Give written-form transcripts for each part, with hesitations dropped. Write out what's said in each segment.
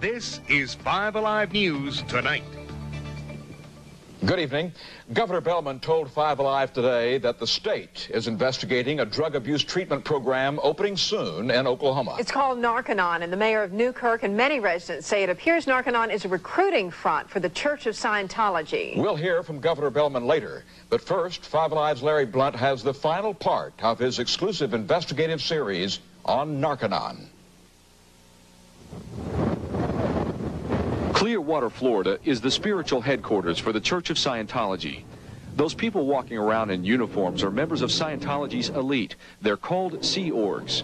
This is 5 Alive News Tonight. Good evening. Governor Bellman told 5 Alive today that the state is investigating a drug abuse treatment program opening soon in Oklahoma. It's called Narcanon, and the mayor of Newkirk and many residents say it appears Narcanon is a recruiting front for the Church of Scientology. We'll hear from Governor Bellman later. But first, 5 Alive's Larry Blunt has the final part of his exclusive investigative series on Narcanon. Clearwater, Florida is the spiritual headquarters for the Church of Scientology. Those people walking around in uniforms are members of Scientology's elite. They're called Sea Orgs.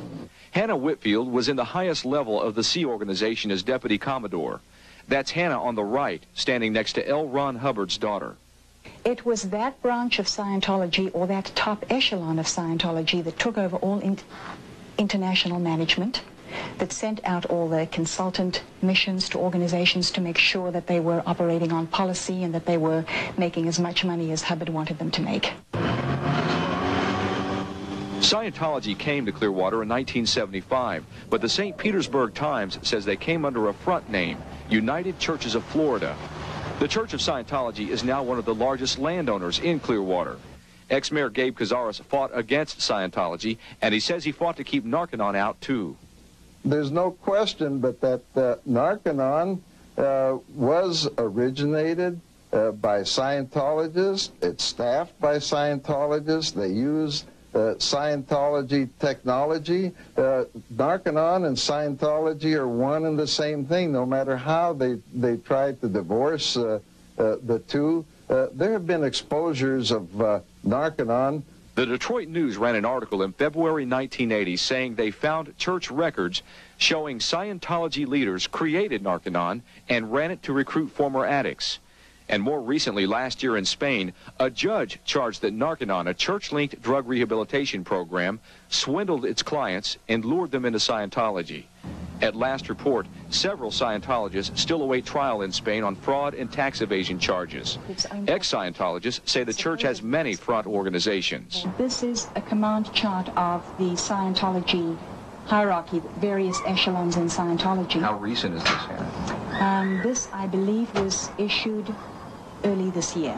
Hannah Whitfield was in the highest level of the Sea Organization as Deputy Commodore. That's Hannah on the right, standing next to L. Ron Hubbard's daughter. It was that branch of Scientology, or that top echelon of Scientology, that took over all international management, that sent out all the consultant missions to organizations to make sure that they were operating on policy and that they were making as much money as Hubbard wanted them to make. Scientology came to Clearwater in 1975, but the St. Petersburg Times says they came under a front name, United Churches of Florida. The Church of Scientology is now one of the largest landowners in Clearwater. Ex-Mayor Gabe Cazares fought against Scientology, and he says he fought to keep Narcanon out too. There's no question but that Narcanon was originated by Scientologists. It's staffed by Scientologists. They use Scientology technology. Narcanon and Scientology are one and the same thing, no matter how they try to divorce the two. There have been exposures of Narcanon. The Detroit News ran an article in February 1980 saying they found church records showing Scientology leaders created Narcanon and ran it to recruit former addicts. And more recently, last year in Spain, a judge charged that Narcanon, a church-linked drug rehabilitation program, swindled its clients and lured them into Scientology. At last report, several Scientologists still await trial in Spain on fraud and tax evasion charges. Ex-Scientologists say the church has many front organizations. This is a command chart of the Scientology hierarchy, various echelons in Scientology. How recent is this, Hannah? This, I believe, was issued early this year.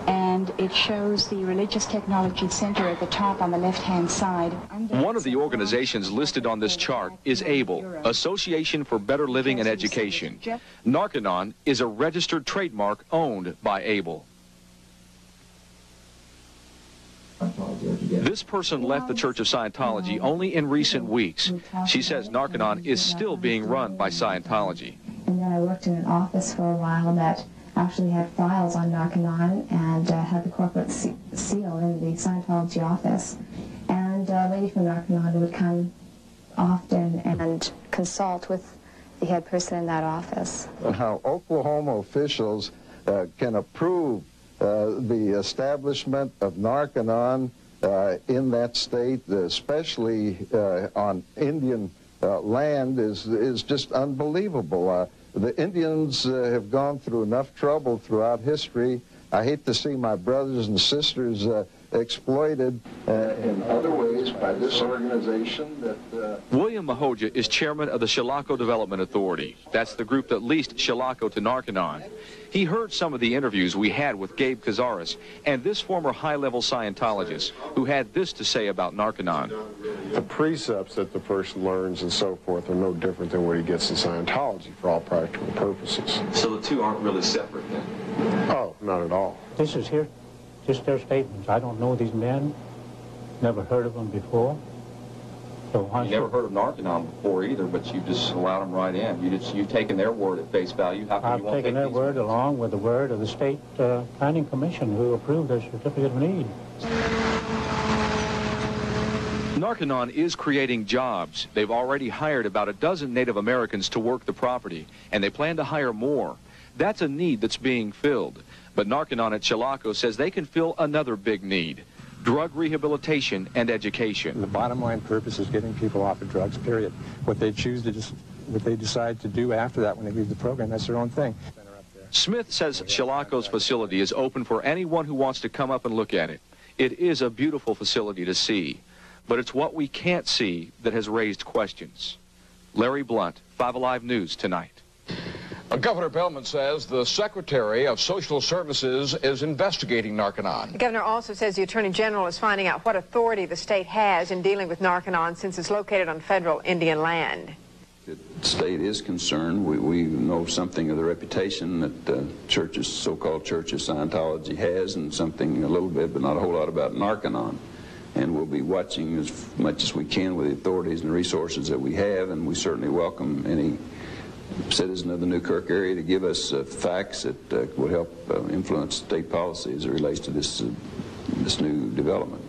And it shows the Religious Technology Center at the top on the left-hand side. One of the organizations listed on this chart is ABLE, Association for Better Living and Education. Narcanon is a registered trademark owned by ABLE. This person left the Church of Scientology only in recent weeks. She says Narcanon is still being run by Scientology. And then I worked in an office for a while that actually had files on Narcanon and had the corporate seal in the Scientology office. And a lady from Narcanon would come often and consult with the head person in that office. How Oklahoma officials can approve the establishment of Narcanon in that state, especially on Indian land, is just unbelievable. The Indians have gone through enough trouble throughout history. I hate to see my brothers and sisters exploited in other ways by this organization. That William Mahoja is chairman of the Chilocco Development Authority. That's the group that leased Chilocco to Narcanon. He heard some of the interviews we had with Gabe Cazares and this former high-level Scientologist who had this to say about Narcanon. The precepts that the person learns and so forth are no different than what he gets in Scientology for all practical purposes. So the two aren't really separate then? Oh, not at all. This is here, just their statements. I don't know these men, never heard of them before. So you never heard of Narcanon before either, but you just allowed them right in. You've taken their word at face value. How come you won't take taken their word along with the word of the State Planning Commission, who approved their certificate of need. Narcanon is creating jobs. They've already hired about a dozen Native Americans to work the property, and they plan to hire more. That's a need that's being filled. But Narcanon at Chilocco says they can fill another big need: drug rehabilitation and education. The bottom line purpose is getting people off of drugs, period. What they choose to what they decide to do after that when they leave the program, that's their own thing. Smith says Chilocco's facility is open for anyone who wants to come up and look at it. It is a beautiful facility to see, but it's what we can't see that has raised questions. Larry Blunt, 5 Alive News tonight. Governor Bellman says the Secretary of Social Services is investigating Narcanon. The governor also says the Attorney General is finding out what authority the state has in dealing with Narcanon since it's located on federal Indian land. The state is concerned. We know something of the reputation that the churches, so-called Church of Scientology has, and something a little bit, but not a whole lot, about Narcanon. And we'll be watching as much as we can with the authorities and resources that we have, and we certainly welcome any citizen of the Newkirk area to give us facts that would help influence state policy as it relates to this new development.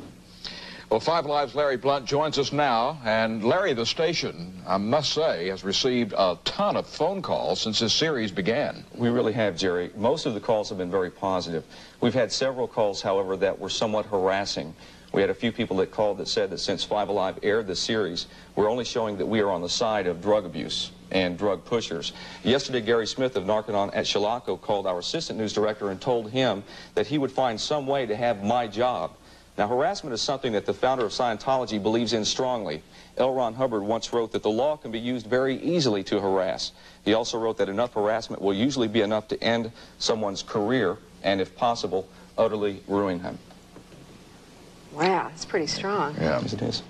Well, 5 Alive's Larry Blunt joins us now, and Larry, the station, I must say, has received a ton of phone calls since this series began. We really have, Jerry. Most of the calls have been very positive. We've had several calls, however, that were somewhat harassing. We had a few people that called that said that since 5 Alive aired this series, we're only showing that we are on the side of drug abuse and drug pushers. Yesterday, Gary Smith of Narcanon at Chilocco called our assistant news director and told him that he would find some way to have my job. Now, harassment is something that the founder of Scientology believes in strongly. L. Ron Hubbard once wrote that the law can be used very easily to harass. He also wrote that enough harassment will usually be enough to end someone's career and, if possible, utterly ruin him. Wow, that's pretty strong. Yeah. Yes, it is.